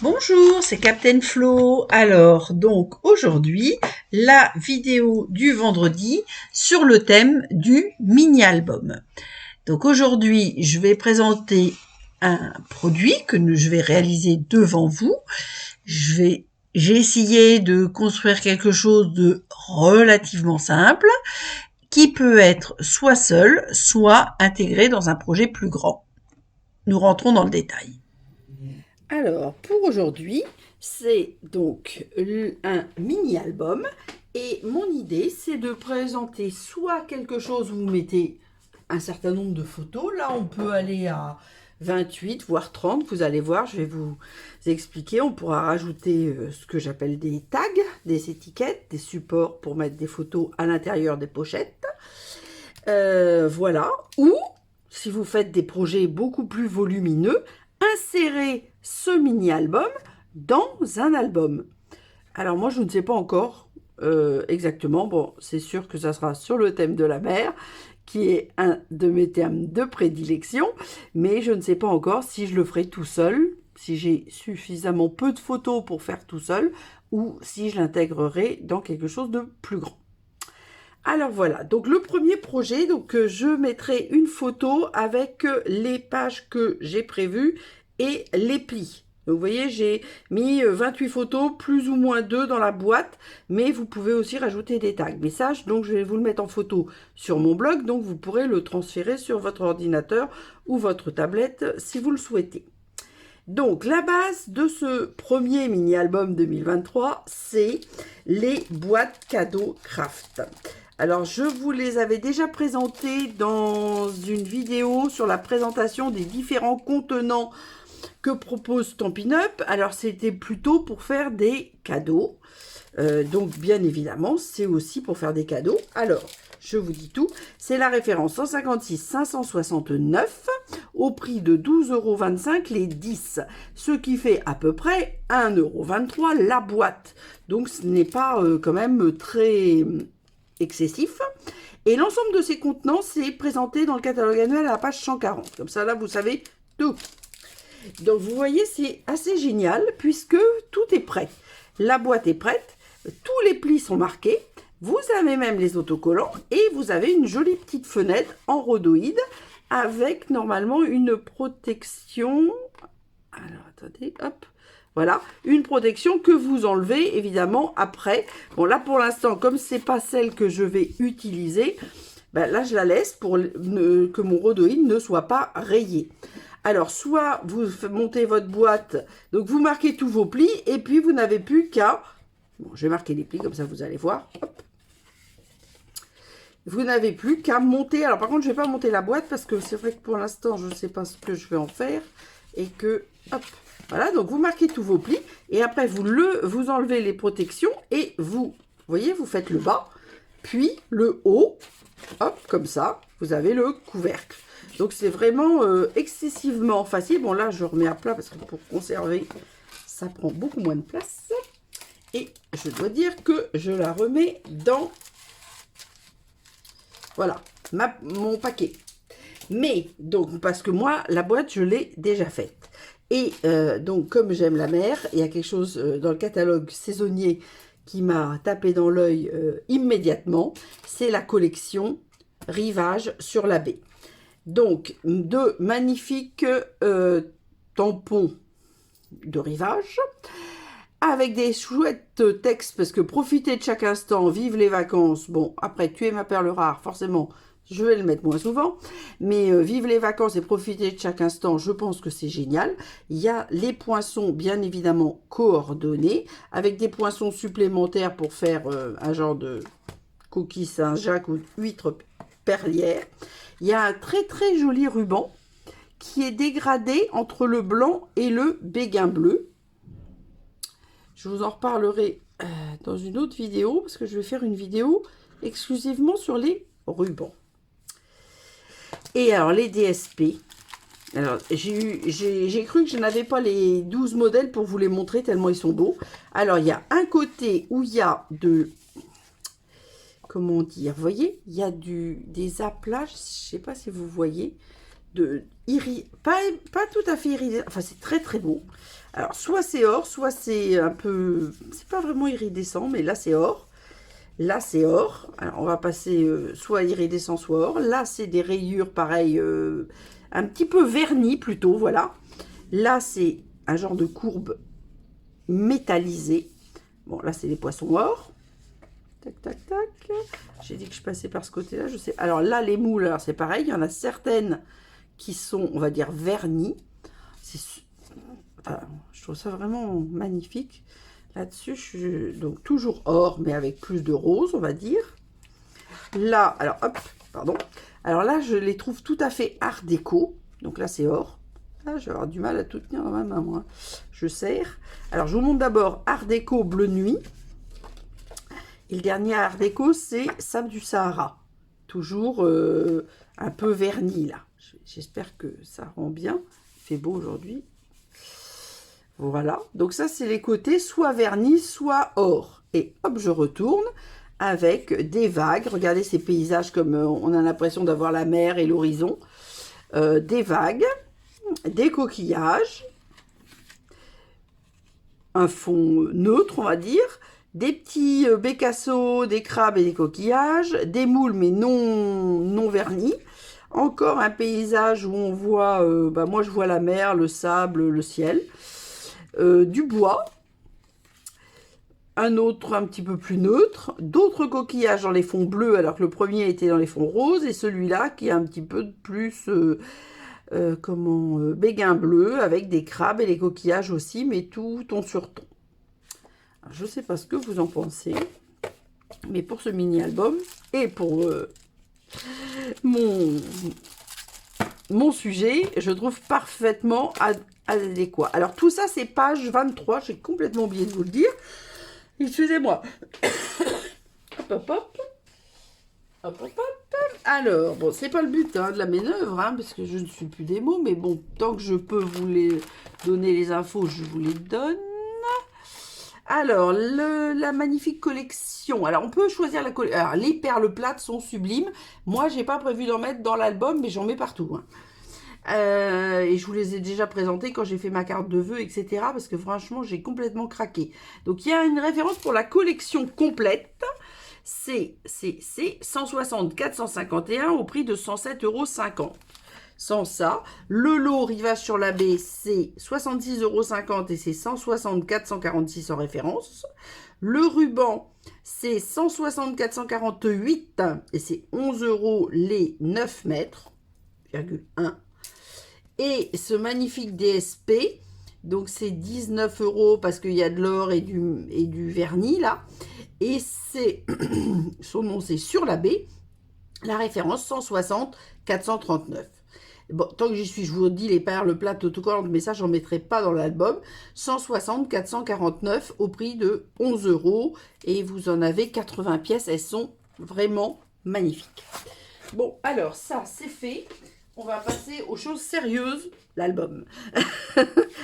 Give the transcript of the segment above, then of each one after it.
Bonjour, c'est Captain Flo. Alors, donc aujourd'hui, la vidéo du vendredi sur le thème du mini-album. Donc aujourd'hui, je vais présenter un produit que je vais réaliser devant vous. J'ai essayé de construire quelque chose de relativement simple qui peut être soit seul, soit intégré dans un projet plus grand. Nous rentrons dans le détail. Alors, pour aujourd'hui, c'est donc un mini-album et mon idée, c'est de présenter soit quelque chose où vous mettez un certain nombre de photos. Là, on peut aller à 28, voire 30. Vous allez voir, je vais vous expliquer. On pourra rajouter ce que j'appelle des tags, des étiquettes, des supports pour mettre des photos à l'intérieur des pochettes. Voilà. Ou, si vous faites des projets beaucoup plus volumineux, insérer ce mini-album dans un album. Alors moi, je ne sais pas encore exactement. Bon, c'est sûr que ça sera sur le thème de la mer, qui est un de mes thèmes de prédilection, mais je ne sais pas encore si je le ferai tout seul, si j'ai suffisamment peu de photos pour faire tout seul, ou si je l'intégrerai dans quelque chose de plus grand. Alors voilà, donc le premier projet, donc je mettrai une photo avec les pages que j'ai prévues et les plis. Donc, vous voyez, j'ai mis 28 photos, plus ou moins 2 dans la boîte, mais vous pouvez aussi rajouter des tags. Mais ça, donc, je vais vous le mettre en photo sur mon blog, donc vous pourrez le transférer sur votre ordinateur ou votre tablette si vous le souhaitez. Donc, la base de ce premier mini-album 2023, c'est les boîtes cadeaux craft. Alors, je vous les avais déjà présentées dans une vidéo sur la présentation des différents contenants que propose Stampin' Up. Alors, c'était plutôt pour faire des cadeaux. Donc, bien évidemment, c'est aussi pour faire des cadeaux. Alors, je vous dis tout. C'est la référence 156 569 au prix de 12,25 € les 10. Ce qui fait à peu près 1,23 € la boîte. Donc, ce n'est pas quand même très excessif. Et l'ensemble de ces contenants, c'est présenté dans le catalogue annuel à la page 140. Comme ça, là, vous savez tout. Donc, vous voyez, c'est assez génial puisque tout est prêt. La boîte est prête, tous les plis sont marqués, vous avez même les autocollants et vous avez une jolie petite fenêtre en rhodoïde avec normalement une protection. Alors, attendez, hop. Voilà, une protection que vous enlevez évidemment après. Bon, là pour l'instant, comme c'est pas celle que je vais utiliser, ben là je la laisse pour que mon rhodoïde ne soit pas rayé. Alors, soit vous montez votre boîte, donc vous marquez tous vos plis, et puis vous n'avez plus qu'à... Bon, je vais marquer les plis, comme ça vous allez voir. Hop. Vous n'avez plus qu'à monter... Alors, par contre, je ne vais pas monter la boîte, parce que c'est vrai que pour l'instant, je ne sais pas ce que je vais en faire, et que... Hop. Voilà, donc vous marquez tous vos plis, et après, vous enlevez les protections, et vous voyez, vous faites le bas, puis le haut, hop, comme ça, vous avez le couvercle. Donc, c'est vraiment excessivement facile. Bon, là, je remets à plat parce que pour conserver, ça prend beaucoup moins de place. Et je dois dire que je la remets dans, voilà, mon paquet. Mais, donc, parce que moi, la boîte, je l'ai déjà faite. Et donc, comme j'aime la mer, il y a quelque chose dans le catalogue saisonnier qui m'a tapé dans l'œil immédiatement. C'est la collection Rivage sur la baie. Donc, de magnifiques tampons de rivage, avec des chouettes textes, parce que profitez de chaque instant, vive les vacances. Bon, après, tuer ma perle rare, forcément, je vais le mettre moins souvent. Mais vive les vacances et profitez de chaque instant, je pense que c'est génial. Il y a les poinçons, bien évidemment, coordonnés, avec des poinçons supplémentaires pour faire un genre de coquille Saint-Jacques ou huître perlière. Il y a un très très joli ruban qui est dégradé entre le blanc et le béguin bleu. Je vous en reparlerai dans une autre vidéo parce que je vais faire une vidéo exclusivement sur les rubans. Et alors les DSP. Alors j'ai cru que je n'avais pas les 12 modèles pour vous les montrer tellement ils sont beaux. Alors il y a un côté où il y a de... Comment dire, vous voyez, il y a des aplats, je ne sais pas si vous voyez, pas tout à fait iridé, enfin c'est très très beau. Alors, soit c'est or, soit c'est un peu... C'est pas vraiment iridescent, mais là, c'est or. Là, c'est or. Alors, on va passer soit iridescent, soit or. Là, c'est des rayures, pareil, un petit peu vernis, plutôt, voilà. Là, c'est un genre de courbe métallisée. Bon, là, c'est des poissons or. Tac, tac, tac. J'ai dit que je passais par ce côté-là, je sais. Alors là, les moules, alors c'est pareil. Il y en a certaines qui sont, on va dire, vernies. Enfin, je trouve ça vraiment magnifique. Là-dessus, donc toujours or, mais avec plus de rose, on va dire. Là, alors, hop, pardon. Alors là, je les trouve tout à fait art déco. Donc là, c'est or. Là, je vais avoir du mal à tout tenir dans ma main, moi. Je serre. Alors, je vous montre d'abord art déco bleu nuit. Et le dernier art déco, c'est sable du Sahara. Toujours un peu verni, là. J'espère que ça rend bien. Il fait beau aujourd'hui. Voilà. Donc ça, c'est les côtés soit vernis, soit or. Et hop, je retourne avec des vagues. Regardez ces paysages comme on a l'impression d'avoir la mer et l'horizon. Des vagues, des coquillages, un fond neutre, on va dire, des petits bécassos, des crabes et des coquillages, des moules mais non vernis. Encore un paysage où on voit, moi je vois la mer, le sable, le ciel, du bois, un autre un petit peu plus neutre, d'autres coquillages dans les fonds bleus alors que le premier était dans les fonds roses et celui-là qui est un petit peu plus béguin bleu avec des crabes et les coquillages aussi, mais tout ton sur ton. Alors, je sais pas ce que vous en pensez, mais pour ce mini album et pour mon sujet, je trouve parfaitement adéquat. Alors tout ça c'est page 23, j'ai complètement oublié de vous le dire. Excusez-moi. Hop, hop, hop. Hop, hop, hop. Alors, bon, c'est pas le but de la manœuvre, parce que je ne suis plus des mots, mais bon, tant que je peux vous les donner les infos, je vous les donne. Alors, la magnifique collection. Alors, on peut choisir la collection. Alors, les perles plates sont sublimes. Moi, j'ai pas prévu d'en mettre dans l'album, mais j'en mets partout. Et je vous les ai déjà présentés quand j'ai fait ma carte de vœux, etc. Parce que franchement, j'ai complètement craqué. Donc, il y a une référence pour la collection complète. C'est 160 451 au prix de 107,50 €. Sans ça, le lot Rivage sur la baie, c'est 66,50 € et c'est 160 446 en référence. Le ruban, c'est 160 448 et c'est 11 € les 9 mètres, 1. Et ce magnifique DSP, donc c'est 19 € parce qu'il y a de l'or et du vernis là. Et c'est, son nom c'est Sur la baie, la référence 160 439. Bon, tant que j'y suis, je vous dis les perles plates autocollantes, mais ça, j'en mettrai pas dans l'album. 160 449 au prix de 11 €. Et vous en avez 80 pièces. Elles sont vraiment magnifiques. Bon, alors ça, c'est fait. On va passer aux choses sérieuses, l'album.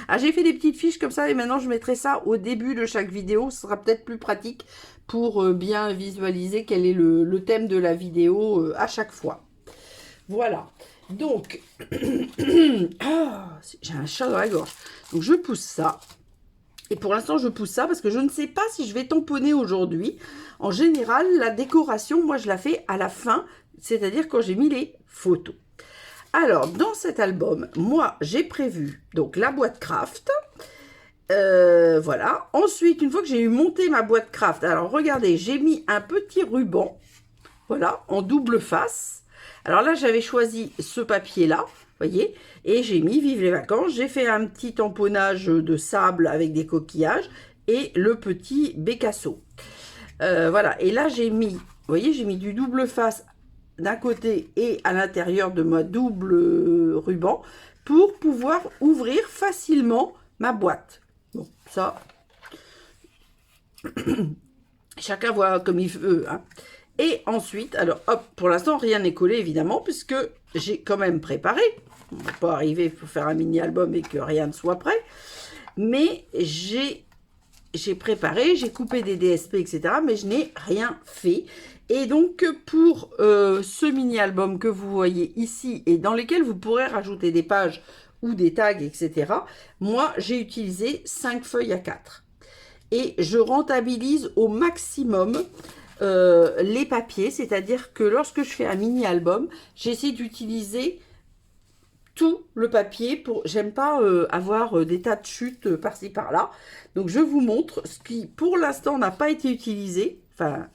Ah, j'ai fait des petites fiches comme ça et maintenant, je mettrai ça au début de chaque vidéo. Ce sera peut-être plus pratique pour bien visualiser quel est le thème de la vidéo à chaque fois. Voilà. Donc, j'ai un chat dans la gorge. Donc, je pousse ça. Et pour l'instant, je pousse ça parce que je ne sais pas si je vais tamponner aujourd'hui. En général, la décoration, moi, je la fais à la fin, c'est-à-dire quand j'ai mis les photos. Alors, dans cet album, moi, j'ai prévu donc la boîte craft. Voilà. Ensuite, une fois que j'ai eu monté ma boîte craft, alors regardez, j'ai mis un petit ruban, voilà, en double face. Alors là, j'avais choisi ce papier-là, voyez, et j'ai mis Vive les vacances. J'ai fait un petit tamponnage de sable avec des coquillages et le petit bécasso. Voilà, et là, j'ai mis, vous voyez, j'ai mis du double face d'un côté et à l'intérieur de ma double ruban pour pouvoir ouvrir facilement ma boîte. Bon, ça, chacun voit comme il veut, Et ensuite, alors hop, pour l'instant, rien n'est collé évidemment, puisque j'ai quand même préparé. On ne va pas arriver pour faire un mini-album et que rien ne soit prêt. Mais j'ai préparé, j'ai coupé des DSP, etc. Mais je n'ai rien fait. Et donc, pour ce mini-album que vous voyez ici, et dans lesquels vous pourrez rajouter des pages ou des tags, etc. Moi, j'ai utilisé 5 feuilles A4. Et je rentabilise au maximum les papiers, c'est-à-dire que lorsque je fais un mini-album, j'essaie d'utiliser tout le papier pour... J'aime pas avoir des tas de chutes par-ci par-là. Donc je vous montre ce qui pour l'instant n'a pas été utilisé. Enfin,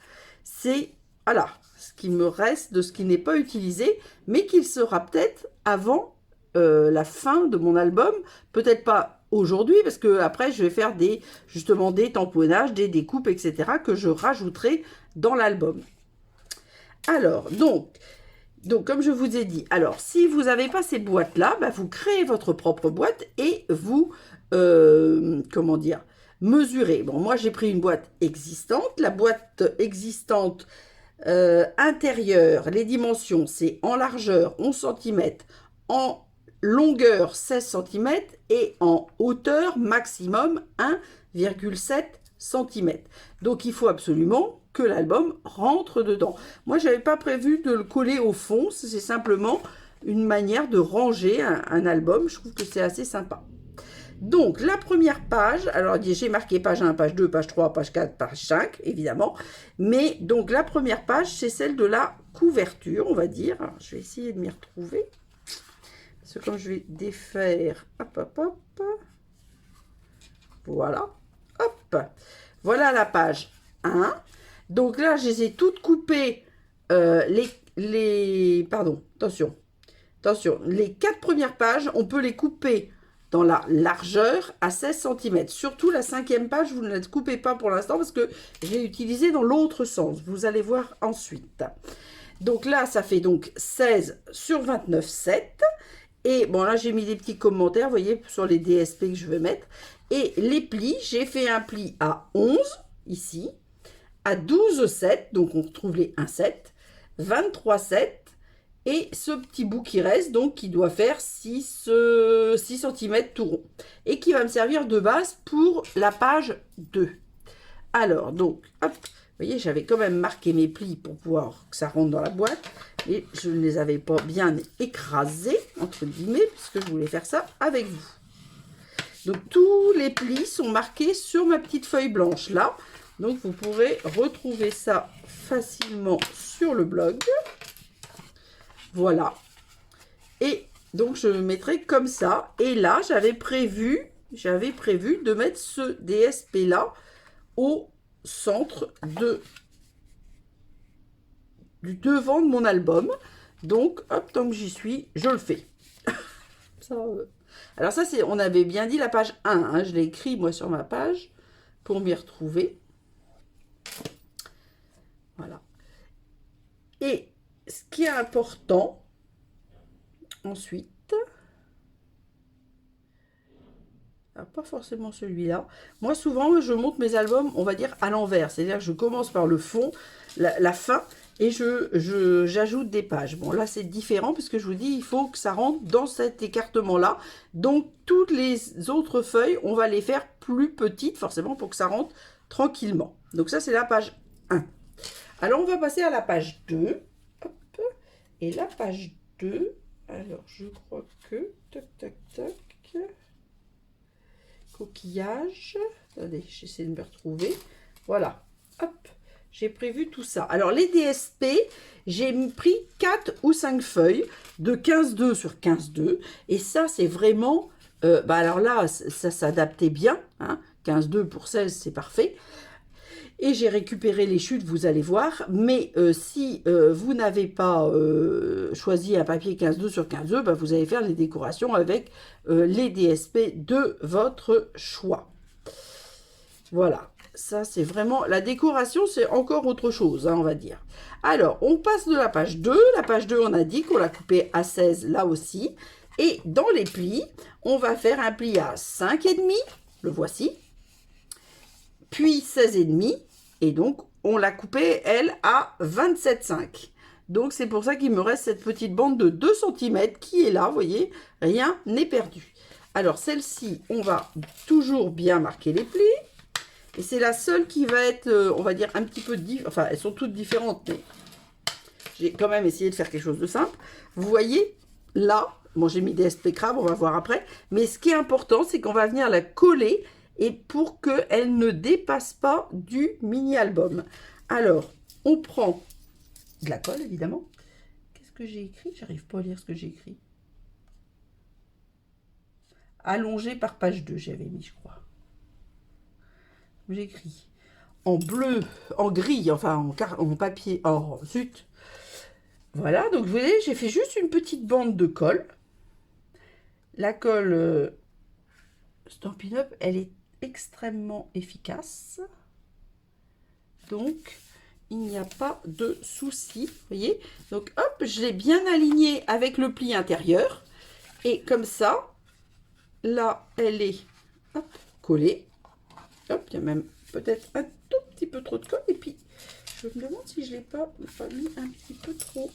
c'est voilà, ce qui me reste de ce qui n'est pas utilisé, mais qu'il sera peut-être avant la fin de mon album. Peut-être pas aujourd'hui, parce que après je vais faire justement des tamponnages, des découpes, etc. que je rajouterai dans l'album. Alors, donc, comme je vous ai dit, alors, si vous n'avez pas ces boîtes-là, bah, vous créez votre propre boîte et vous, comment dire, mesurez. Bon, moi, j'ai pris une boîte existante. La boîte existante intérieure, les dimensions, c'est en largeur 11 cm, en longueur 16 cm et en hauteur maximum 1,7 cm. Donc, il faut absolument que l'album rentre dedans. Moi, je n'avais pas prévu de le coller au fond. C'est simplement une manière de ranger un album. Je trouve que c'est assez sympa. Donc, la première page, alors j'ai marqué page 1, page 2, page 3, page 4, page 5, évidemment. Mais donc, la première page, c'est celle de la couverture, on va dire. Alors, je vais essayer de m'y retrouver. Parce que comme je vais défaire, hop, hop, hop. Voilà, hop. Voilà la page 1. Donc là, je les ai toutes coupées, pardon, attention, les 4 premières pages, on peut les couper dans la largeur à 16 cm. Surtout la 5e page, vous ne la coupez pas pour l'instant parce que j'ai utilisé dans l'autre sens. Vous allez voir ensuite. Donc là, ça fait donc 16 sur 29,7. Et bon, là, j'ai mis des petits commentaires, vous voyez, sur les DSP que je vais mettre. Et les plis, j'ai fait un pli à 11, ici, à 12,7, donc on retrouve les 1,7, 23,7, et ce petit bout qui reste, donc qui doit faire 6 cm tout rond, et qui va me servir de base pour la page 2. Alors, donc, hop, vous voyez, j'avais quand même marqué mes plis pour pouvoir que ça rentre dans la boîte, et je ne les avais pas bien écrasés, entre guillemets, puisque je voulais faire ça avec vous. Donc, tous les plis sont marqués sur ma petite feuille blanche, là. Donc, vous pourrez retrouver ça facilement sur le blog. Voilà. Et donc, je le mettrai comme ça. Et là, j'avais prévu de mettre ce DSP-là au centre du devant de mon album. Donc, hop, tant que j'y suis, je le fais. Ça, alors ça, on avait bien dit la page 1. Hein, je l'ai écrit, moi, sur ma page pour m'y retrouver. Voilà. Et ce qui est important, ensuite, alors pas forcément celui-là. Moi, souvent, je monte mes albums, on va dire, à l'envers. C'est-à-dire que je commence par le fond, la fin, et j'ajoute des pages. Bon, là, c'est différent, puisque je vous dis, il faut que ça rentre dans cet écartement-là. Donc, toutes les autres feuilles, on va les faire plus petites, forcément, pour que ça rentre tranquillement. Donc, ça, c'est la page 1. Alors, on va passer à la page 2. Hop. Et la page 2, alors, je crois que... Tac, tac, tac. Coquillage. Attendez, j'essaie de me retrouver. Voilà. Hop. J'ai prévu tout ça. Alors, les DSP, j'ai pris 4 ou 5 feuilles de 15,2 sur 15,2. Et ça, c'est vraiment... alors là, ça s'adaptait bien. Hein. 15,2 pour 16, c'est parfait. Et j'ai récupéré les chutes, vous allez voir. Mais si vous n'avez pas choisi un papier 15,2 sur 15,2, vous allez faire les décorations avec les DSP de votre choix. Voilà. Ça, c'est vraiment... La décoration, c'est encore autre chose, hein, on va dire. Alors, on passe de la page 2. La page 2, on a dit qu'on l'a coupée à 16, là aussi. Et dans les plis, on va faire un pli à 5,5. Le voici. Puis 16,5. Et donc, on l'a coupée, elle, à 27,5. Donc, c'est pour ça qu'il me reste cette petite bande de 2 cm qui est là, vous voyez. Rien n'est perdu. Alors, celle-ci, on va toujours bien marquer les plis. Et c'est la seule qui va être, on va dire, un petit peu différente. Enfin, elles sont toutes différentes, mais j'ai quand même essayé de faire quelque chose de simple. Vous voyez, là, Bon, j'ai mis DSP crabe, on va voir après. Mais ce qui est important, c'est qu'on va venir la coller et pour qu'elle ne dépasse pas du mini-album. Alors, on prend de la colle, évidemment. Qu'est-ce que j'ai écrit? J'arrive pas à lire ce que j'ai écrit. Allongé par page 2, j'avais mis, je crois. J'ai écrit en bleu, en gris, enfin en papier. Oh, zut! Voilà, donc vous voyez, j'ai fait juste une petite bande de colle. La colle Stampin' Up, elle est extrêmement efficace. Donc, il n'y a pas de souci, vous voyez. Donc, hop, je l'ai bien aligné avec le pli intérieur. Et comme ça, là, elle est hop, collée. Hop, il y a même peut-être un tout petit peu trop de colle. Et puis, je me demande si je ne l'ai pas mis un petit peu trop.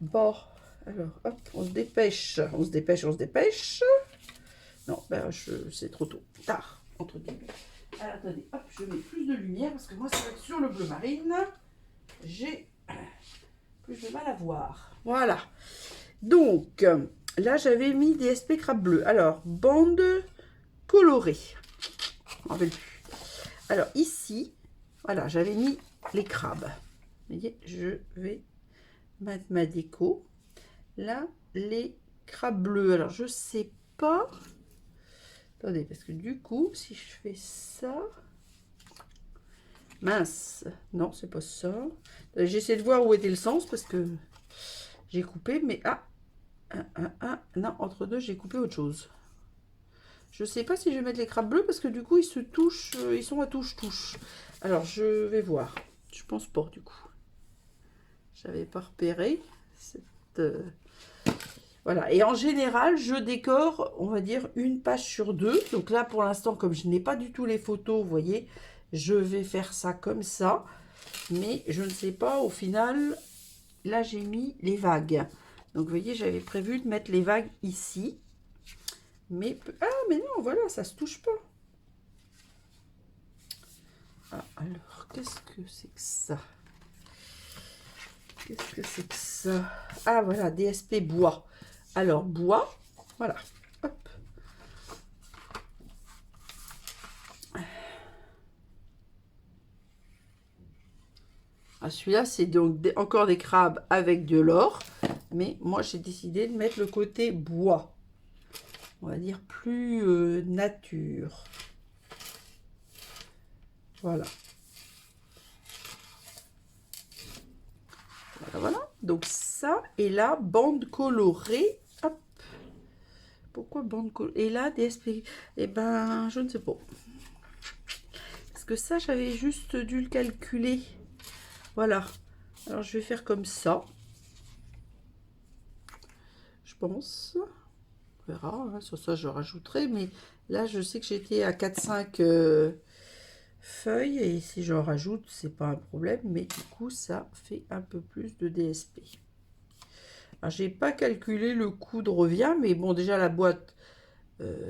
Bon, alors, hop, on se dépêche. On se dépêche, on se dépêche. Non, ben, c'est trop tôt. Tard, entre guillemets. Alors, attendez, hop, je mets plus de lumière parce que moi, c'est vrai que sur le bleu marine, j'ai plus de mal à voir. Voilà. Donc, là, j'avais mis des SP crabe bleu. Alors, bande colorée. On rappelle plus. Alors, ici, voilà, j'avais mis les crabes. Vous voyez, je vais mettre ma déco. Là, les crabes bleus. Alors, je sais pas. Attendez, parce que du coup, si je fais ça... Mince. Non, c'est pas ça. J'essaie de voir où était le sens parce que j'ai coupé, mais... non, entre deux, j'ai coupé autre chose. Je sais pas si je vais mettre les crabes bleus parce que du coup, ils se touchent, ils sont à touche-touche. Alors, je vais voir. Je pense pas, du coup. J'avais pas repéré cette... Voilà, et en général, je décore, on va dire, une page sur deux. Donc là, pour l'instant, comme je n'ai pas du tout les photos, vous voyez, je vais faire ça comme ça. Mais je ne sais pas, au final, là, j'ai mis les vagues. Donc, vous voyez, j'avais prévu de mettre les vagues ici. Mais, ah, mais non, voilà, ça se touche pas. Ah, alors, qu'est-ce que c'est que ça? Qu'est-ce que c'est que ça? Ah, voilà, DSP bois. Alors, bois, voilà, hop. Ah, celui-là, c'est donc encore des crabes avec de l'or. Mais moi, j'ai décidé de mettre le côté bois. On va dire plus nature. Voilà. Voilà, voilà. Donc ça, et là, bande colorée. Hop. Pourquoi bande colorée? Et là, DSP. Eh ben, je ne sais pas. Parce que ça, j'avais juste dû le calculer. Voilà. Alors, je vais faire comme ça. Je pense. On verra. Hein. Sur ça, je rajouterai. Mais là, je sais que j'étais à 4-5 feuilles. Et si j'en rajoute, c'est pas un problème. Mais du coup, ça fait un peu plus de DSP. Alors, j'ai pas calculé le coût de revient. Mais bon, déjà, la boîte,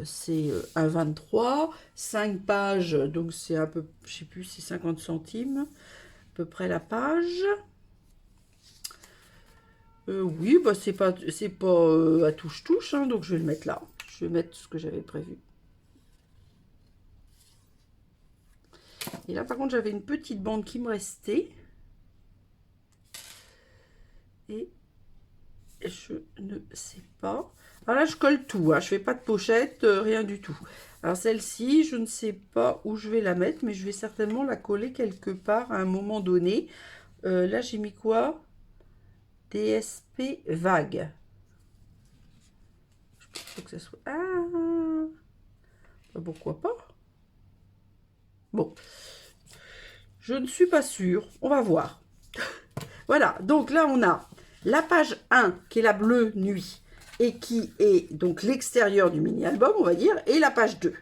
c'est 1,23. 5 pages. Donc, c'est un peu, je sais plus, c'est 50 centimes. À peu près la page. Oui, bah c'est pas à touche-touche, hein, donc je vais le mettre là. Je vais mettre ce que j'avais prévu. Et là, par contre, j'avais une petite bande qui me restait. Et je ne sais pas. Alors là, je colle tout, hein, je fais pas de pochette, rien du tout. Alors celle-ci, je ne sais pas où je vais la mettre, mais je vais certainement la coller quelque part à un moment donné. Là, j'ai mis quoi? DSP vague. Je pense que ça soit... Ah, pourquoi pas? Bon, je ne suis pas sûre. On va voir. Voilà, donc là, on a la page 1, qui est la bleue nuit, et qui est donc l'extérieur du mini-album, on va dire, et la page 2.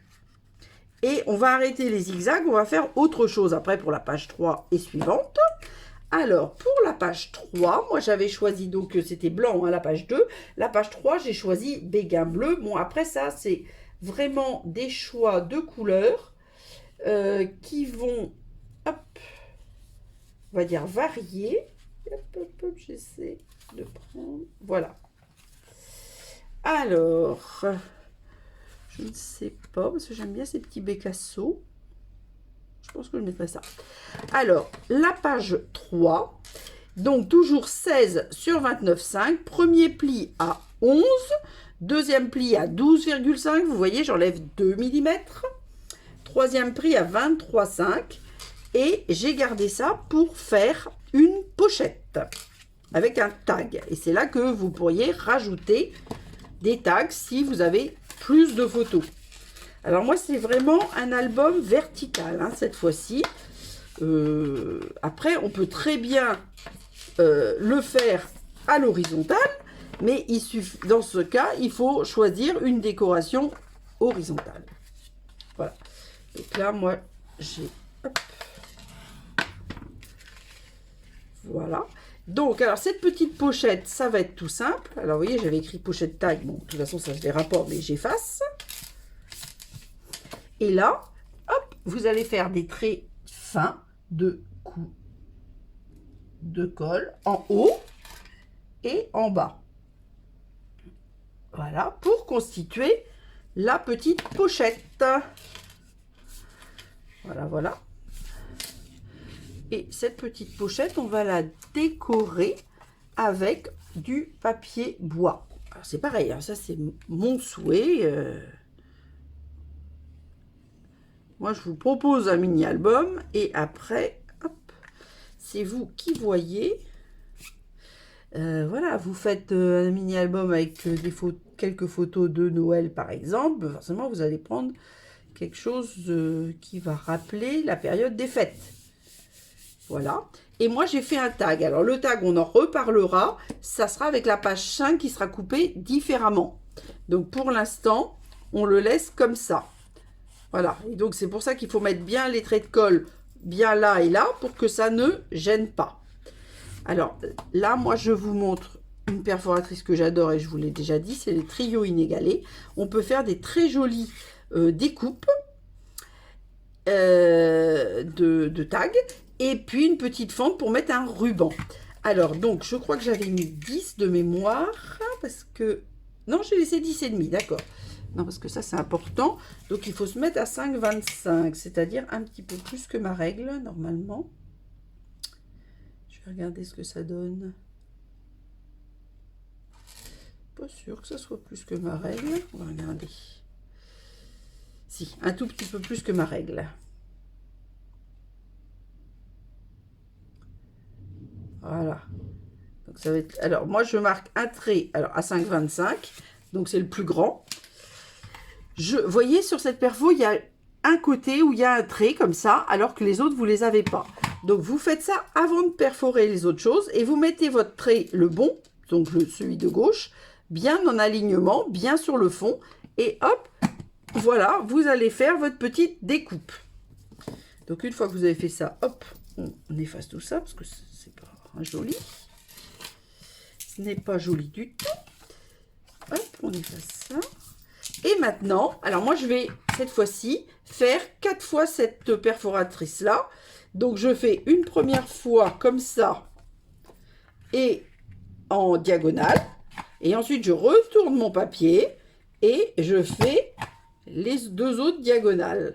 Et on va arrêter les zigzags, on va faire autre chose après pour la page 3 et suivante. Alors, pour la page 3, moi j'avais choisi, donc c'était blanc, hein, la page 2. La page 3, j'ai choisi béguin bleu. Bon, après ça, c'est vraiment des choix de couleurs qui vont, hop, on va dire varier. Hop, hop, hop, j'essaie de prendre, voilà. Alors, je ne sais pas, parce que j'aime bien ces petits bécassos. Je pense que je mettrai ça. Alors, la page 3, donc toujours 16 sur 29,5. Premier pli à 11, deuxième pli à 12,5. Vous voyez, j'enlève 2 mm. Troisième pli à 23,5. Et j'ai gardé ça pour faire une pochette avec un tag. Et c'est là que vous pourriez rajouter des tags si vous avez plus de photos. Alors moi, c'est vraiment un album vertical, hein, cette fois-ci. Après, on peut très bien le faire à l'horizontale, mais il suffit, dans ce cas, il faut choisir une décoration horizontale. Voilà. Donc là, moi, j'ai... Voilà. Donc, alors, cette petite pochette, ça va être tout simple. Alors, vous voyez, j'avais écrit pochette tag. Bon, de toute façon, ça se verra pas, mais j'efface. Et là, hop, vous allez faire des traits fins de coups de colle en haut et en bas. Voilà, pour constituer la petite pochette. Voilà, voilà. Et cette petite pochette, on va la décorer avec du papier bois. Alors c'est pareil, hein, ça c'est mon souhait. Moi, je vous propose un mini-album et après, c'est vous qui voyez. Voilà, vous faites un mini-album avec quelques photos de Noël, par exemple. Forcément, vous allez prendre quelque chose qui va rappeler la période des fêtes. Voilà. Et moi, j'ai fait un tag. Alors, le tag, on en reparlera. Ça sera avec la page 5 qui sera coupée différemment. Donc, pour l'instant, on le laisse comme ça. Voilà. Et donc, c'est pour ça qu'il faut mettre bien les traits de colle bien là et là pour que ça ne gêne pas. Alors, là, moi, je vous montre une perforatrice que j'adore et je vous l'ai déjà dit, c'est les trios inégalés. On peut faire des très jolies découpes de tags. Et puis une petite fente pour mettre un ruban. Alors, donc, je crois que j'avais mis 10 de mémoire. Parce que... Non, j'ai laissé 10,5, d'accord. Non, parce que ça, c'est important. Donc, il faut se mettre à 5,25. C'est-à-dire un petit peu plus que ma règle, normalement. Je vais regarder ce que ça donne. Pas sûr que ça soit plus que ma règle. On va regarder. Si, un tout petit peu plus que ma règle. Voilà. Donc ça va être... Alors, moi, je marque un trait à 5,25. Donc, c'est le plus grand. Vous voyez, sur cette perfo, il y a un côté où il y a un trait comme ça, alors que les autres, vous ne les avez pas. Donc, vous faites ça avant de perforer les autres choses. Et vous mettez votre trait, le bon, donc celui de gauche, bien en alignement, bien sur le fond. Et hop, voilà, vous allez faire votre petite découpe. Donc, une fois que vous avez fait ça, hop, on efface tout ça, parce que c'est pas joli. Ce n'est pas joli du tout. Hop, on efface ça. Et maintenant, alors moi je vais cette fois-ci faire 4 fois cette perforatrice là. Donc je fais une première fois comme ça et en diagonale. Et ensuite je retourne mon papier et je fais les deux autres diagonales.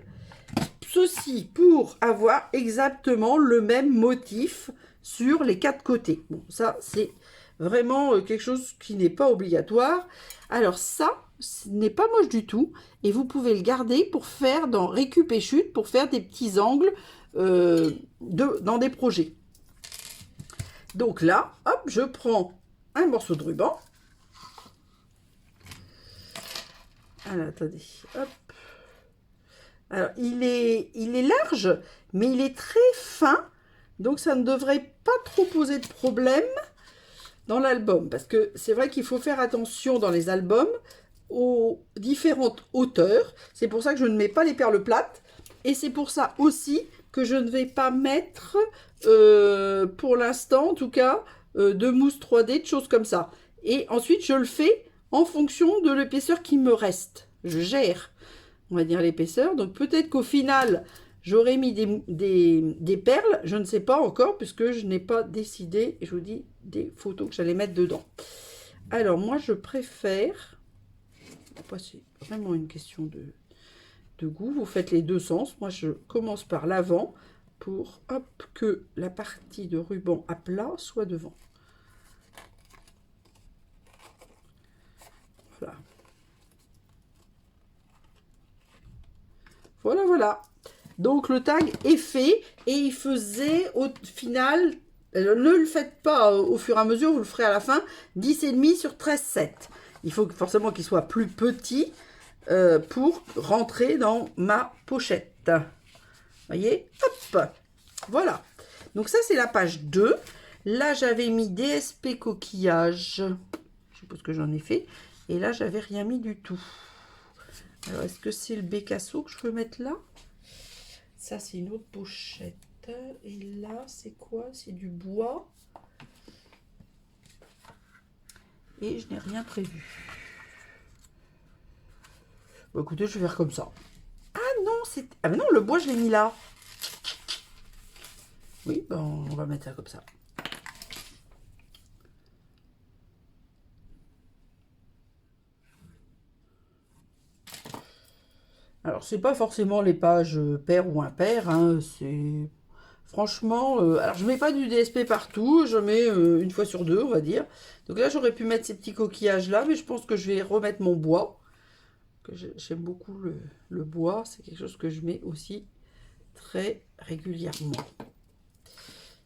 Ceci pour avoir exactement le même motif sur les 4 côtés. Bon, ça c'est vraiment quelque chose qui n'est pas obligatoire. Alors ça, ce n'est pas moche du tout. Et vous pouvez le garder pour faire dans Récup et Chute, pour faire des petits angles dans des projets. Donc là, hop, je prends un morceau de ruban. Alors, attendez, hop. Alors, il est large, mais il est très fin. Donc, ça ne devrait pas trop poser de problème dans l'album. Parce que c'est vrai qu'il faut faire attention dans les albums aux différentes hauteurs. C'est pour ça que je ne mets pas les perles plates. Et c'est pour ça aussi que je ne vais pas mettre, pour l'instant en tout cas, de mousse 3D, de choses comme ça. Et ensuite, je le fais en fonction de l'épaisseur qui me reste. Je gère, on va dire, l'épaisseur. Donc peut-être qu'au final, j'aurais mis des perles. Je ne sais pas encore, puisque je n'ai pas décidé, je vous dis, des photos que j'allais mettre dedans. Alors moi, je préfère Après, c'est vraiment une question de goût. Vous faites les deux sens. Moi, je commence par l'avant pour hop, que la partie de ruban à plat soit devant. Voilà. Voilà, voilà. Donc, le tag est fait et il faisait au final, ne le faites pas au fur et à mesure, vous le ferez à la fin, 10,5 sur 13,7. Il faut forcément qu'il soit plus petit pour rentrer dans ma pochette. Voyez, hop, voilà. Donc ça, c'est la page 2. Là, j'avais mis DSP coquillage. Je suppose que j'en ai fait. Et là, j'avais rien mis du tout. Alors, est-ce que c'est le bécasso que je peux mettre là? Ça, c'est une autre pochette. Et là, c'est quoi? C'est du bois. Et je n'ai rien prévu. Bon, écoutez, je vais faire comme ça. Ah non, c'est... Ah mais non, le bois, je l'ai mis là. Oui, ben, on va mettre ça comme ça. Alors, c'est pas forcément les pages paires ou impaires, hein, c'est... Franchement, alors je mets pas du DSP partout, je mets une fois sur deux, on va dire. Donc là, j'aurais pu mettre ces petits coquillages là, mais je pense que je vais remettre mon bois. J'aime beaucoup le bois, c'est quelque chose que je mets aussi très régulièrement.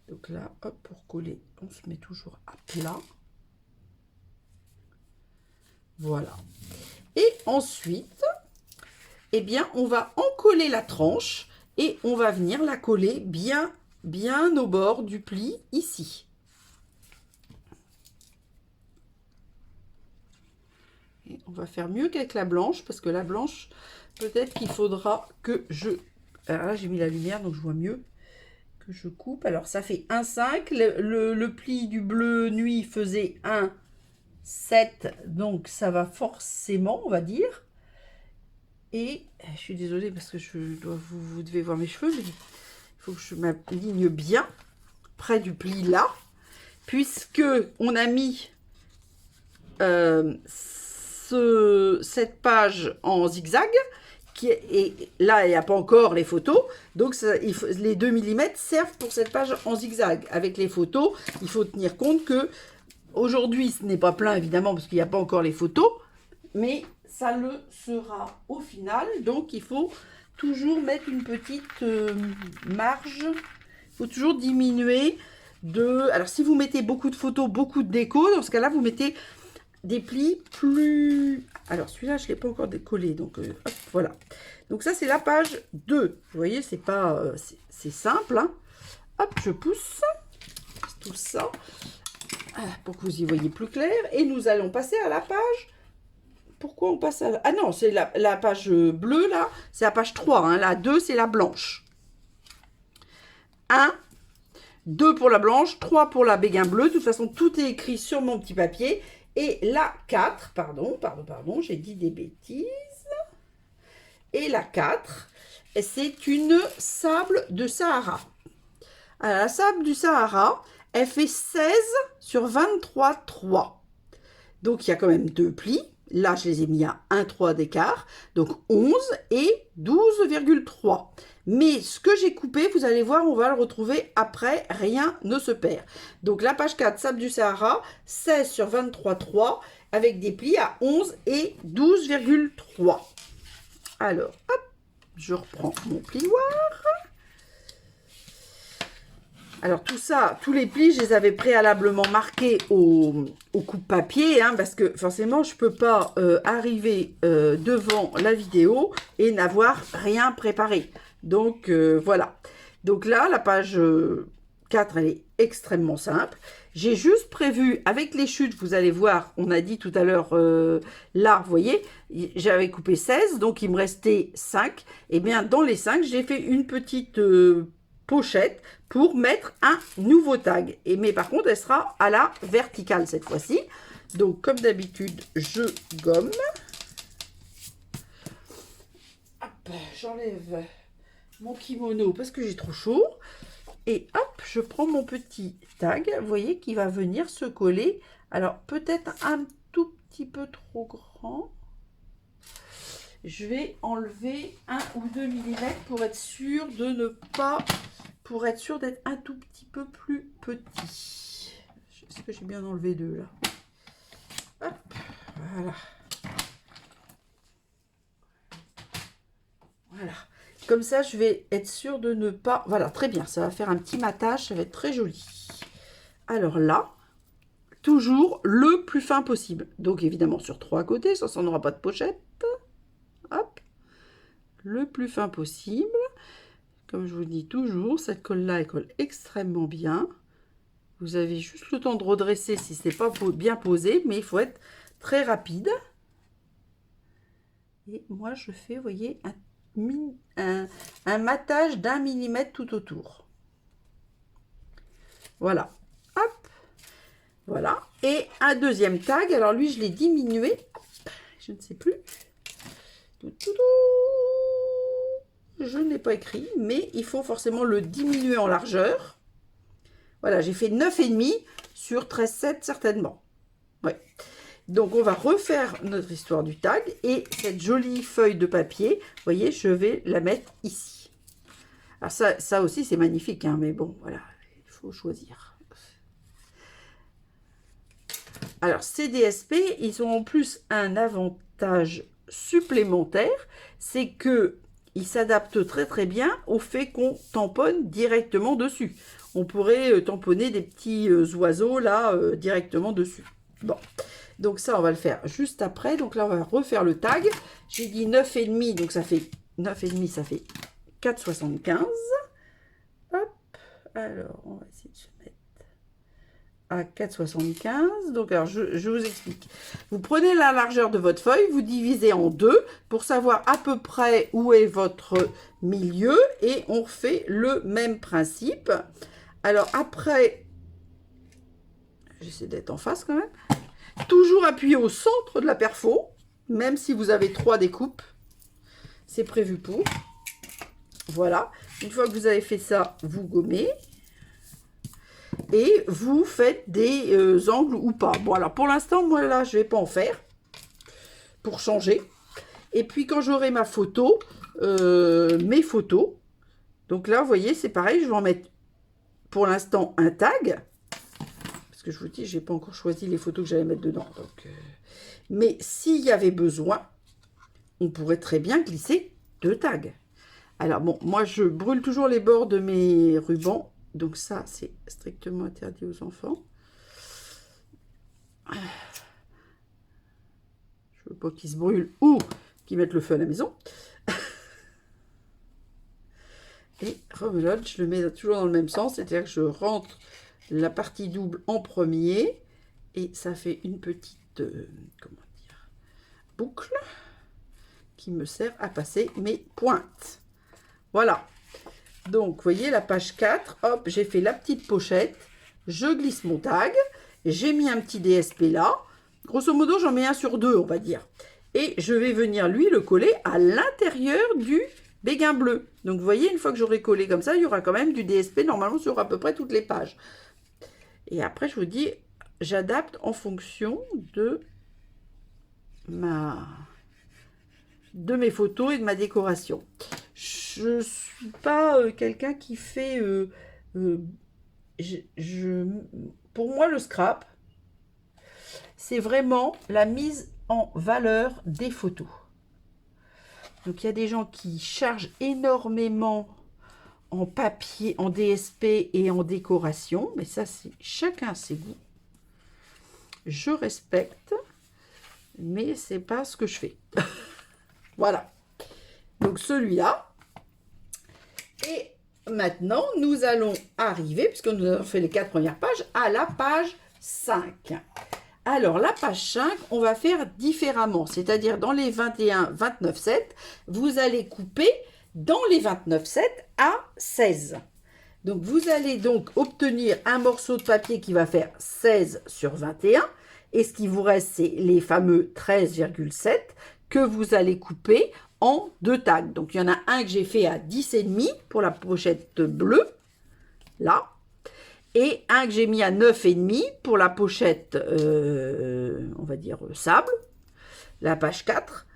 Donc là, hop, pour coller, on se met toujours à plat. Voilà. Et ensuite, eh bien, on va encoller la tranche et on va venir la coller bien au bord du pli ici. Et on va faire mieux qu'avec la blanche parce que la blanche, peut-être qu'il faudra que je... Alors là, j'ai mis la lumière, donc je vois mieux que je coupe. Alors, ça fait 1,5. Le pli du bleu nuit faisait 1,7. Donc, ça va forcément, on va dire. Et je suis désolée parce que vous devez voir mes cheveux, mais il faut que je m'aligne bien près du pli là, puisque on a mis cette page en zigzag, et là il n'y a pas encore les photos, donc ça, les 2 mm servent pour cette page en zigzag. Avec les photos, il faut tenir compte que aujourd'hui ce n'est pas plein évidemment parce qu'il n'y a pas encore les photos, mais ça le sera au final, donc il faut toujours mettre une petite marge, il faut toujours diminuer de... Alors si vous mettez beaucoup de photos, beaucoup de déco, dans ce cas-là vous mettez des plis plus... Alors celui-là je ne l'ai pas encore décollé, donc hop, voilà. Donc ça c'est la page 2, vous voyez, c'est pas... c'est simple, hein. Hop, je pousse tout ça pour que vous y voyez plus clair, et nous allons passer à la page... Pourquoi on passe à... Ah non, c'est la page bleue, là. C'est la page 3. Hein. La 2, c'est la blanche. 1, 2 pour la blanche, 3 pour la béguin bleue. De toute façon, tout est écrit sur mon petit papier. Et la 4, pardon, j'ai dit des bêtises. Et la 4, c'est une sable de Sahara. Alors, la sable du Sahara, elle fait 16 sur 23,3. Donc, il y a quand même 2 plis. Là, je les ai mis à 1,3 d'écart, donc 11 et 12,3. Mais ce que j'ai coupé, vous allez voir, on va le retrouver après, rien ne se perd. Donc la page 4, sable du Sahara, 16 sur 23,3, avec des plis à 11 et 12,3. Alors, hop, je reprends mon plioir. Alors tout ça, tous les plis, je les avais préalablement marqués au coupe-papier, hein, parce que forcément, je ne peux pas arriver devant la vidéo et n'avoir rien préparé. Donc voilà. Donc là, la page 4, elle est extrêmement simple. J'ai juste prévu, avec les chutes, vous allez voir, on a dit tout à l'heure, là, vous voyez, j'avais coupé 16, donc il me restait 5. Et bien, dans les 5, j'ai fait une petite... pochette pour mettre un nouveau tag. Mais par contre, elle sera à la verticale cette fois-ci. Donc, comme d'habitude, je gomme. J'enlève mon kimono parce que j'ai trop chaud. Et hop, je prends mon petit tag, vous voyez, qui va venir se coller. Alors, peut-être un tout petit peu trop grand. Je vais enlever 1 ou 2 millimètres pour être sûr de ne pas... Pour être sûr d'être un tout petit peu plus petit. Est-ce que j'ai bien enlevé 2 là? Hop, voilà. Voilà. Comme ça, je vais être sûre de ne pas... Voilà, très bien. Ça va faire un petit matage. Ça va être très joli. Alors là, toujours le plus fin possible. Donc, évidemment, sur 3 côtés. Ça n'aura pas de pochette. Hop. Le plus fin possible. Comme je vous dis toujours, cette colle-là, elle colle extrêmement bien. Vous avez juste le temps de redresser si ce n'est pas bien posé. Mais il faut être très rapide. Et moi, je fais, vous voyez, un matage d'1 millimètre tout autour. Voilà. Hop. Voilà. Et un deuxième tag. Alors lui, je l'ai diminué. Je ne sais plus. Je n'ai pas écrit, mais il faut forcément le diminuer en largeur. Voilà, j'ai fait 9,5 sur 13,7 certainement. Ouais. Donc, on va refaire notre histoire du tag. Et cette jolie feuille de papier, vous voyez, je vais la mettre ici. Alors, ça aussi, c'est magnifique, hein, mais bon, voilà, il faut choisir. Alors, ces DSP, ils ont en plus un avantage supplémentaire, c'est que ils s'adaptent très très bien au fait qu'on tamponne directement dessus. On pourrait tamponner des petits oiseaux là directement dessus. Bon. Donc ça, on va le faire juste après. Donc là, on va refaire le tag. J'ai dit 9,5, donc ça fait 9,5, ça fait 4,75. Hop, alors, on va essayer de se mettre à 4,75. Donc, alors, je vous explique. Vous prenez la largeur de votre feuille, vous divisez en 2 pour savoir à peu près où est votre milieu et on refait le même principe. Alors, après, j'essaie d'être en face quand même. Toujours appuyer au centre de la perfo, même si vous avez 3 découpes. C'est prévu pour. Voilà. Une fois que vous avez fait ça, vous gommez. Et vous faites des angles ou pas. Bon, alors pour l'instant, moi là, je ne vais pas en faire. Pour changer. Et puis quand j'aurai ma photo, mes photos. Donc là, vous voyez, c'est pareil. Je vais en mettre pour l'instant un tag. Que je vous dis, j'ai pas encore choisi les photos que j'allais mettre dedans. Donc, mais s'il y avait besoin, on pourrait très bien glisser 2 tags. Alors bon, moi je brûle toujours les bords de mes rubans, donc ça c'est strictement interdit aux enfants. Je veux pas qu'ils se brûlent ou qu'ils mettent le feu à la maison. Et rebelote, je le mets toujours dans le même sens, c'est-à-dire que je rentre la partie double en premier et ça fait une petite comment dire, boucle qui me sert à passer mes pointes. Voilà, donc vous voyez la page 4, hop, j'ai fait la petite pochette, je glisse mon tag, j'ai mis un petit DSP là, grosso modo j'en mets un sur 2 on va dire, et je vais venir lui le coller à l'intérieur du béguin bleu. Donc vous voyez, une fois que j'aurai collé comme ça, il y aura quand même du DSP normalement sur à peu près toutes les pages. Et après, je vous dis, j'adapte en fonction de mes photos et de ma décoration. Je ne suis pas quelqu'un qui fait... pour moi, le scrap, c'est vraiment la mise en valeur des photos. Donc, il y a des gens qui chargent énormément en papier, en DSP et en décoration, mais ça c'est chacun ses goûts. Je respecte, mais c'est pas ce que je fais. Voilà. Donc celui-là. Et maintenant, nous allons arriver, puisque nous avons fait les 4 premières pages, à la page 5. Alors, la page 5, on va faire différemment. C'est-à-dire, dans les 21, 29, 7, vous allez couper dans les 29,7 à 16. Donc, vous allez donc obtenir un morceau de papier qui va faire 16 sur 21. Et ce qui vous reste, c'est les fameux 13,7 que vous allez couper en 2 tags. Donc, il y en a un que j'ai fait à 10,5 pour la pochette bleue, là. Et un que j'ai mis à 9,5 pour la pochette, on va dire, sable, la page 4.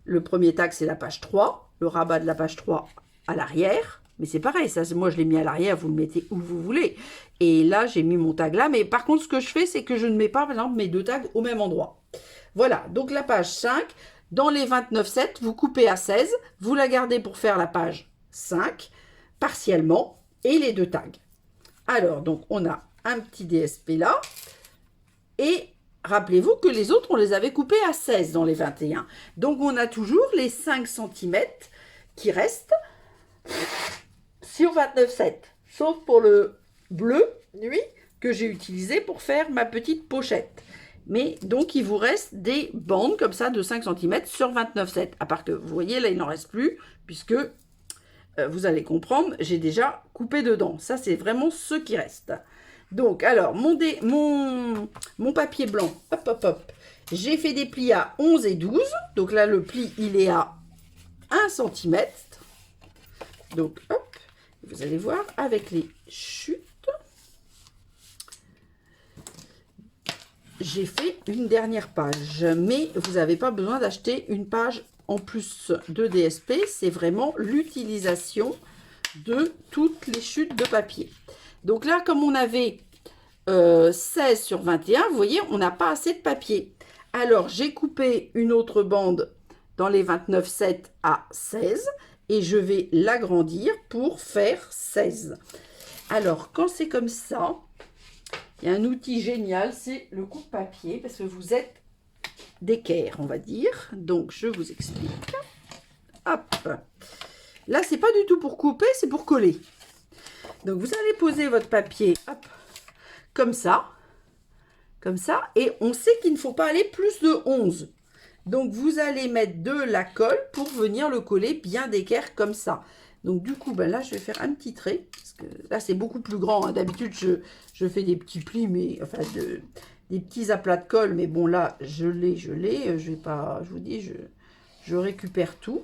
Le premier tag, c'est la page 3. Le rabat de la page 3 à l'arrière. Mais c'est pareil, ça, moi, je l'ai mis à l'arrière. Vous le mettez où vous voulez. Et là, j'ai mis mon tag là. Mais par contre, ce que je fais, c'est que je ne mets pas, par exemple, mes deux tags au même endroit. Voilà. Donc, la page 5. Dans les 29,7, vous coupez à 16. Vous la gardez pour faire la page 5, partiellement. Et les deux tags. Alors, donc, on a un petit DSP là. Et rappelez-vous que les autres, on les avait coupés à 16 dans les 21. Donc, on a toujours les 5 cm qui restent sur 29,7. Sauf pour le bleu nuit que j'ai utilisé pour faire ma petite pochette. Mais donc, il vous reste des bandes comme ça de 5 cm sur 29,7. À part que, vous voyez, là, il n'en reste plus puisque, vous allez comprendre, j'ai déjà coupé dedans. Ça, c'est vraiment ce qui reste. Donc, alors, mon papier blanc, hop, hop, hop, j'ai fait des plis à 11 et 12. Donc là, le pli, il est à 1 cm. Donc, hop, vous allez voir, avec les chutes, j'ai fait une dernière page. Mais vous n'avez pas besoin d'acheter une page en plus de DSP. C'est vraiment l'utilisation de toutes les chutes de papier. Donc là, comme on avait 16 sur 21, vous voyez, on n'a pas assez de papier. Alors, j'ai coupé une autre bande dans les 29,7 à 16 et je vais l'agrandir pour faire 16. Alors, quand c'est comme ça, il y a un outil génial, c'est le coupe-papier parce que vous êtes d'équerre, on va dire. Donc, je vous explique. Hop. Là, c'est pas du tout pour couper, c'est pour coller. Donc, vous allez poser votre papier, hop, comme ça, et on sait qu'il ne faut pas aller plus de 11. Donc, vous allez mettre de la colle pour venir le coller bien d'équerre comme ça. Donc, du coup, ben là, je vais faire un petit trait, parce que là, c'est beaucoup plus grand. Hein. D'habitude, je fais des petits plis, mais enfin, des petits aplats de colle, mais bon, là, je l'ai, je vais pas, je vous dis, je récupère tout.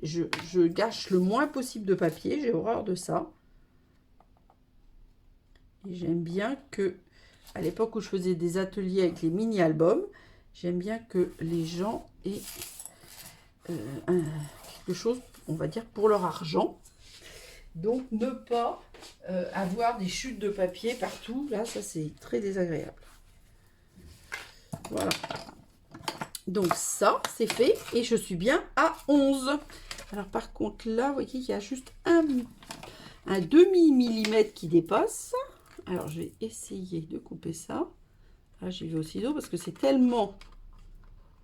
Je gâche le moins possible de papier, j'ai horreur de ça. Et j'aime bien que, à l'époque où je faisais des ateliers avec les mini-albums, j'aime bien que les gens aient quelque chose, on va dire, pour leur argent. Donc, ne pas avoir des chutes de papier partout. Là, ça, c'est très désagréable. Voilà. Donc ça, c'est fait et je suis bien à 11. Alors par contre là, vous voyez, il y a juste un demi-millimètre qui dépasse. Alors je vais essayer de couper ça. Là, j'y vais au ciseau parce que c'est tellement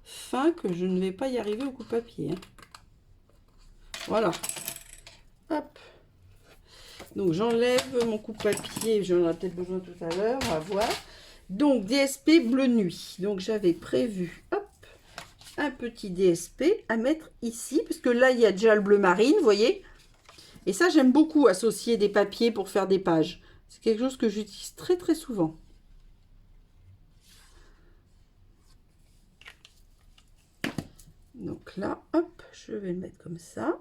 fin que je ne vais pas y arriver au coupe-papier. Hein. Voilà. Hop. Donc j'enlève mon coupe-papier. J'en aurai peut-être besoin tout à l'heure. On va voir. Donc DSP bleu nuit. Donc j'avais prévu, hop, un petit DSP à mettre ici, parce que là, il y a déjà le bleu marine, vous voyez. Et ça, j'aime beaucoup associer des papiers pour faire des pages. C'est quelque chose que j'utilise très, très souvent. Donc là, hop, je vais le mettre comme ça.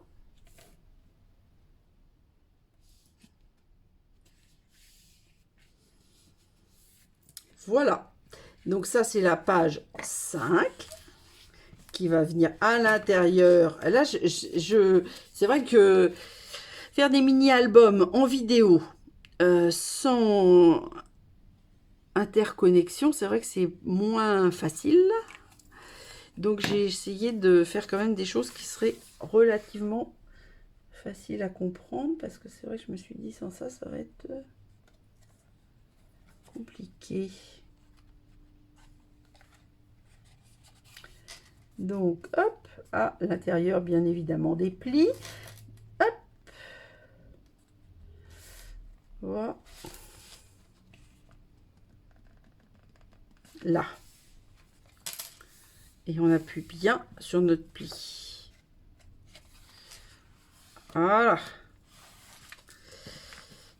Voilà. Donc ça, c'est la page 5. Qui va venir à l'intérieur. Là, c'est vrai que faire des mini-albums en vidéo sans interconnexion, c'est vrai que c'est moins facile. Donc, j'ai essayé de faire quand même des choses qui seraient relativement faciles à comprendre parce que c'est vrai que je me suis dit sans ça, ça va être compliqué. Donc, hop, à l'intérieur, bien évidemment, des plis. Hop. Voilà. Là. Et on appuie bien sur notre pli. Voilà.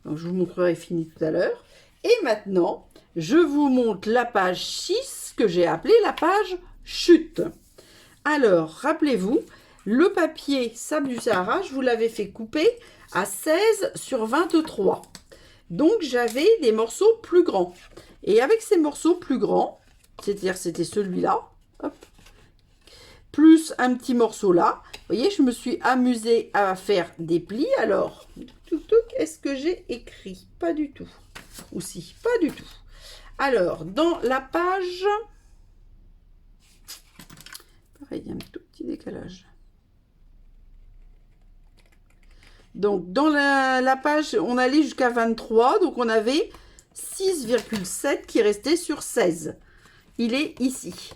Donc, je vous montrerai fini tout à l'heure. Et maintenant, je vous montre la page 6 que j'ai appelée la page chute. Alors, rappelez-vous, le papier Sable du Sahara, je vous l'avais fait couper à 16 sur 23. Donc, j'avais des morceaux plus grands. Et avec ces morceaux plus grands, c'est-à-dire c'était celui-là, hop, plus un petit morceau là. Vous voyez, je me suis amusée à faire des plis. Alors, est-ce que j'ai écrit? Pas du tout. Ou si, pas du tout. Alors, dans la page... Pareil, il y a un tout petit décalage. Donc, dans la page, on allait jusqu'à 23. Donc, on avait 6,7 qui restait sur 16. Il est ici.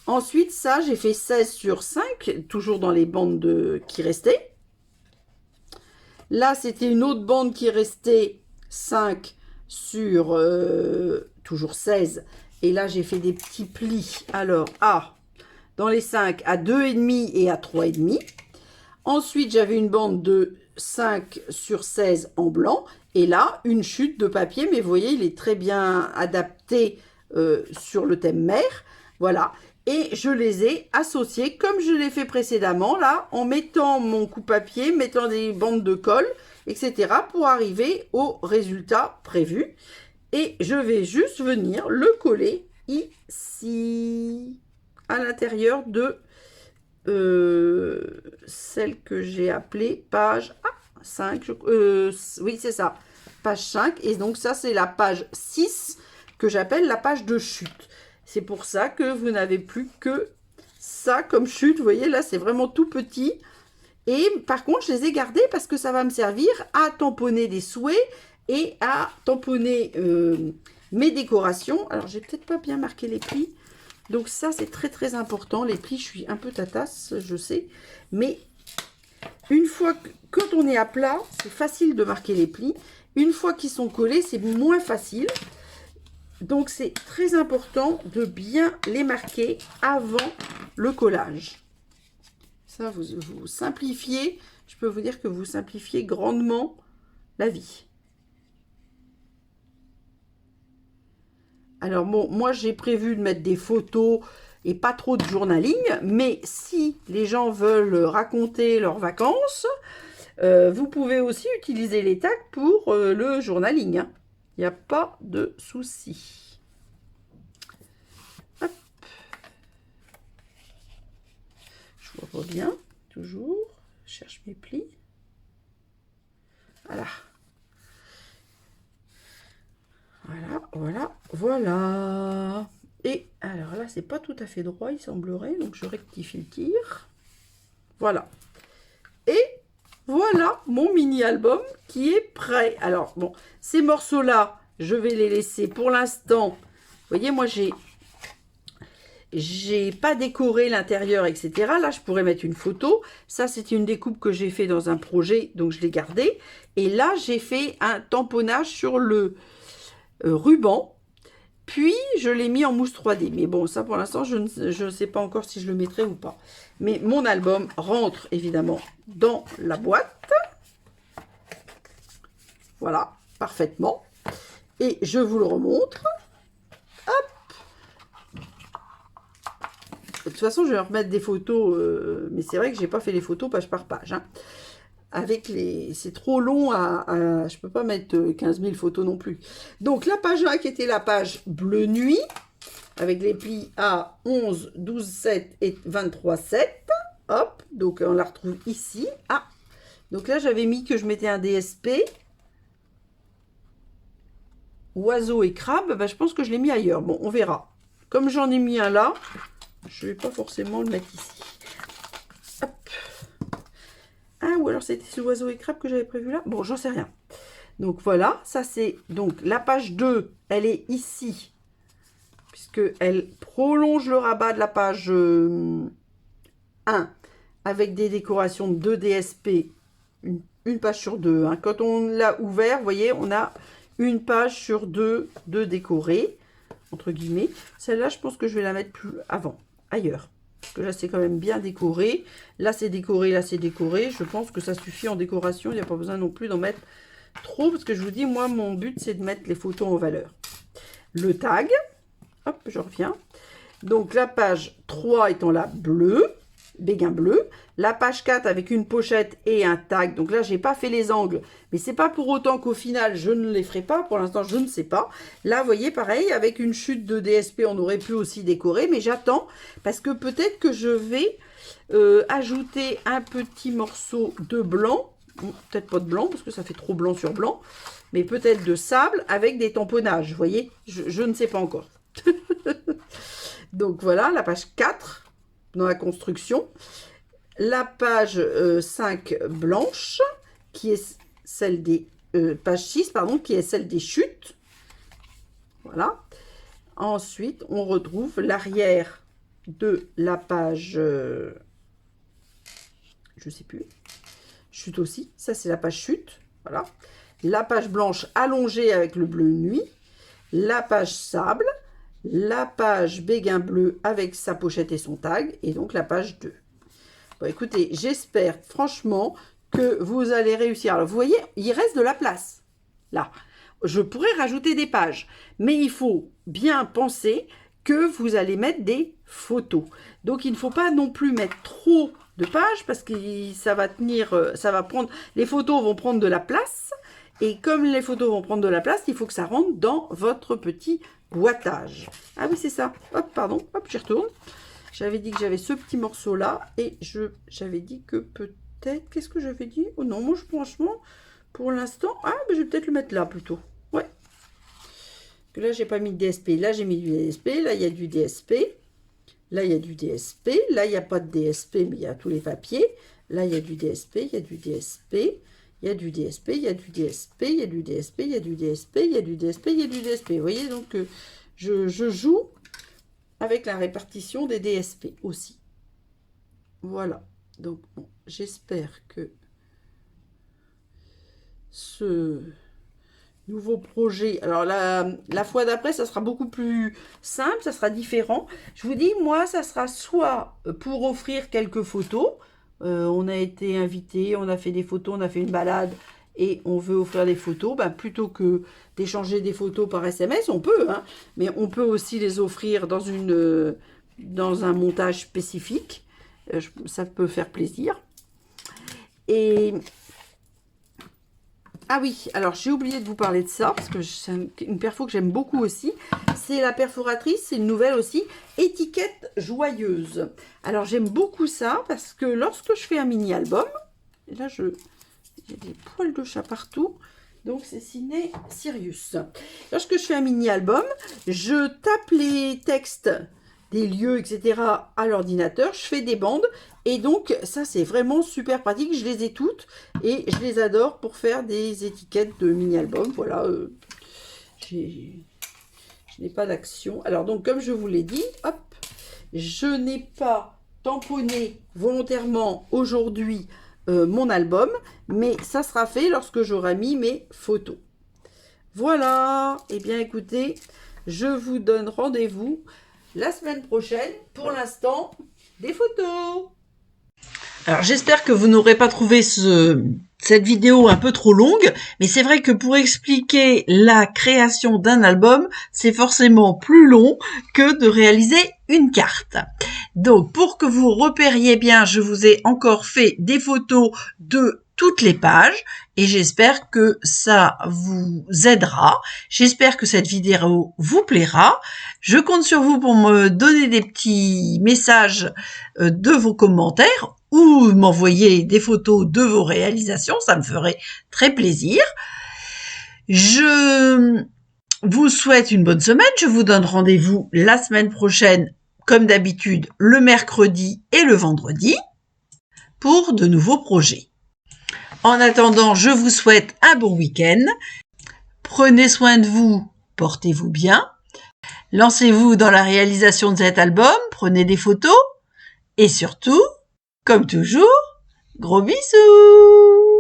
Ensuite, ça, j'ai fait 16 sur 5, toujours dans les bandes qui restaient. Là, c'était une autre bande qui restait 5 sur toujours 16. Et là, j'ai fait des petits plis. Alors, dans les 5, à 2,5 et à 3,5. Ensuite, j'avais une bande de 5 sur 16 en blanc. Et là, une chute de papier. Mais vous voyez, il est très bien adapté sur le thème mer. Voilà. Et je les ai associés comme je l'ai fait précédemment, là, en mettant mon coupe-papier, mettant des bandes de colle, etc. pour arriver au résultat prévu. Et je vais juste venir le coller ici, à l'intérieur de celle que j'ai appelée page 5. Oui, c'est ça, page 5. Et donc ça, c'est la page 6 que j'appelle la page de chute. C'est pour ça que vous n'avez plus que ça comme chute. Vous voyez, là, c'est vraiment tout petit. Et par contre, je les ai gardés parce que ça va me servir à tamponner des souhaits et à tamponner mes décorations. Alors, j'ai peut-être pas bien marqué les plis. Donc ça, c'est très, très important. Les plis, je suis un peu tatasse, je sais. Mais une fois que, quand on est à plat, c'est facile de marquer les plis. Une fois qu'ils sont collés, c'est moins facile. Donc, c'est très important de bien les marquer avant le collage. Ça, vous simplifiez, je peux vous dire que vous simplifiez grandement la vie. Alors, bon, moi, j'ai prévu de mettre des photos et pas trop de journaling, mais si les gens veulent raconter leurs vacances, vous pouvez aussi utiliser les tags pour le journaling, hein. Il n'y a pas de souci. Hop. Je vois pas bien, toujours. Je cherche mes plis. Voilà. Voilà, voilà, voilà. Et alors là, c'est pas tout à fait droit, il semblerait. Donc, je rectifie le tir. Voilà. Et voilà mon mini-album qui est prêt. Alors, bon, ces morceaux-là, je vais les laisser pour l'instant. Vous voyez, moi, j'ai pas décoré l'intérieur, etc. Là, je pourrais mettre une photo. Ça, c'est une découpe que j'ai fait dans un projet, donc je l'ai gardé. Et là, j'ai fait un tamponnage sur le ruban. Puis, je l'ai mis en mousse 3D. Mais bon, ça, pour l'instant, je ne sais pas encore si je le mettrai ou pas. Mais mon album rentre, évidemment, dans la boîte. Voilà, parfaitement. Et je vous le remontre. Hop. De toute façon, je vais remettre des photos. Mais c'est vrai que j'ai pas fait les photos page par page, hein. Avec les... C'est trop long je peux pas mettre 15 000 photos non plus. Donc, la page 1 qui était la page bleu nuit, avec les plis à 11, 12, 7 et 23, 7. Hop, donc on la retrouve ici. Ah, donc là, j'avais mis que je mettais un DSP. Oiseau et crabe, bah, je pense que je l'ai mis ailleurs. Bon, on verra. Comme j'en ai mis un là, je vais pas forcément le mettre ici. Hop. Ah, ou alors c'était l'oiseau et crabe que j'avais prévu là. Bon, j'en sais rien. Donc voilà, ça c'est donc la page 2, elle est ici, puisqu'elle prolonge le rabat de la page 1 avec des décorations de 2 DSP, une page sur 2. Hein. Quand on l'a ouvert, vous voyez, on a une page sur 2 de décorée, entre guillemets. Celle-là, je pense que je vais la mettre plus avant, ailleurs. Parce que là, c'est quand même bien décoré. Là, c'est décoré, là, c'est décoré. Je pense que ça suffit en décoration. Il n'y a pas besoin non plus d'en mettre trop. Parce que je vous dis, moi, mon but, c'est de mettre les photos en valeur. Le tag. Hop, je reviens. Donc, la page 3 étant la bleue. Béguin bleu. La page 4 avec une pochette et un tag. Donc là, j'ai pas fait les angles. Mais c'est pas pour autant qu'au final, je ne les ferai pas. Pour l'instant, je ne sais pas. Là, vous voyez, pareil, avec une chute de DSP, on aurait pu aussi décorer. Mais j'attends parce que peut-être que je vais Ajouter un petit morceau de blanc, peut-être pas de blanc parce que ça fait trop blanc sur blanc, mais peut-être de sable avec des tamponnages, vous voyez, je ne sais pas encore. Donc voilà, la page 4 dans la construction. La page 5 blanche, qui est celle des... page 6, pardon, qui est celle des chutes. Voilà. Ensuite, on retrouve l'arrière de la page... je sais plus. Chute aussi. Ça, c'est la page chute. Voilà. La page blanche allongée avec le bleu nuit. La page sable. La page béguin bleu avec sa pochette et son tag. Et donc, la page 2. Bon, écoutez, j'espère franchement que vous allez réussir. Alors, vous voyez, il reste de la place. Là. Je pourrais rajouter des pages. Mais il faut bien penser que vous allez mettre des photos. Donc, il ne faut pas non plus mettre trop de pages parce que ça va tenir, ça va prendre, les photos vont prendre de la place. Et comme les photos vont prendre de la place, il faut que ça rentre dans votre petit boitage. Ah oui, c'est ça. Hop, pardon. Hop, j'y retourne. J'avais dit que j'avais ce petit morceau-là. Et j'avais dit que peut-être... Qu'est-ce que j'avais dit? Oh non, moi, franchement, pour l'instant... Ah, mais je vais peut-être le mettre là, plutôt. Ouais. Que là, j'ai pas mis de DSP. Là, j'ai mis du DSP. Là, il y a du DSP. Là, il y a du DSP. Là, il n'y a pas de DSP, mais il y a tous les papiers. Là, il y a du DSP. Il y a du DSP. Il y a du DSP. Il y a du DSP. Il y a du DSP. Il y a du DSP. Il y a du DSP. Il y a du DSP. Vous voyez, donc, je joue avec la répartition des DSP aussi. Voilà. Donc, bon, j'espère que ce nouveau projet, alors la fois d'après, ça sera beaucoup plus simple, ça sera différent. Je vous dis, moi, ça sera soit pour offrir quelques photos. On a été invité, on a fait des photos, on a fait une balade et on veut offrir des photos. Ben, plutôt que d'échanger des photos par SMS, on peut, hein, mais on peut aussi les offrir dans un montage spécifique. Ça peut faire plaisir. Et ah oui, alors j'ai oublié de vous parler de ça, parce que c'est une perfo que j'aime beaucoup aussi. C'est la perforatrice, c'est une nouvelle aussi, étiquette joyeuse. Alors j'aime beaucoup ça, parce que lorsque je fais un mini-album, et là j'ai des poils de chat partout, donc c'est signé Sirius. Lorsque je fais un mini-album, je tape les textes des lieux, etc. à l'ordinateur, je fais des bandes, et donc ça c'est vraiment super pratique, je les ai toutes, et je les adore pour faire des étiquettes de mini-albums. Voilà, je n'ai pas d'action. Alors donc comme je vous l'ai dit, hop, je n'ai pas tamponné volontairement aujourd'hui mon album, mais ça sera fait lorsque j'aurai mis mes photos. Voilà, et bien écoutez, je vous donne rendez-vous la semaine prochaine. Pour l'instant, des photos. Alors j'espère que vous n'aurez pas trouvé cette vidéo un peu trop longue, mais c'est vrai que pour expliquer la création d'un album, c'est forcément plus long que de réaliser une carte. Donc pour que vous repériez bien, je vous ai encore fait des photos de toutes les pages et j'espère que ça vous aidera. J'espère que cette vidéo vous plaira. Je compte sur vous pour me donner des petits messages de vos commentaires ou m'envoyer des photos de vos réalisations, ça me ferait très plaisir. Je vous souhaite une bonne semaine, je vous donne rendez-vous la semaine prochaine, comme d'habitude, le mercredi et le vendredi, pour de nouveaux projets. En attendant, je vous souhaite un bon week-end. Prenez soin de vous, portez-vous bien. Lancez-vous dans la réalisation de cet album, prenez des photos et surtout, comme toujours, gros bisous!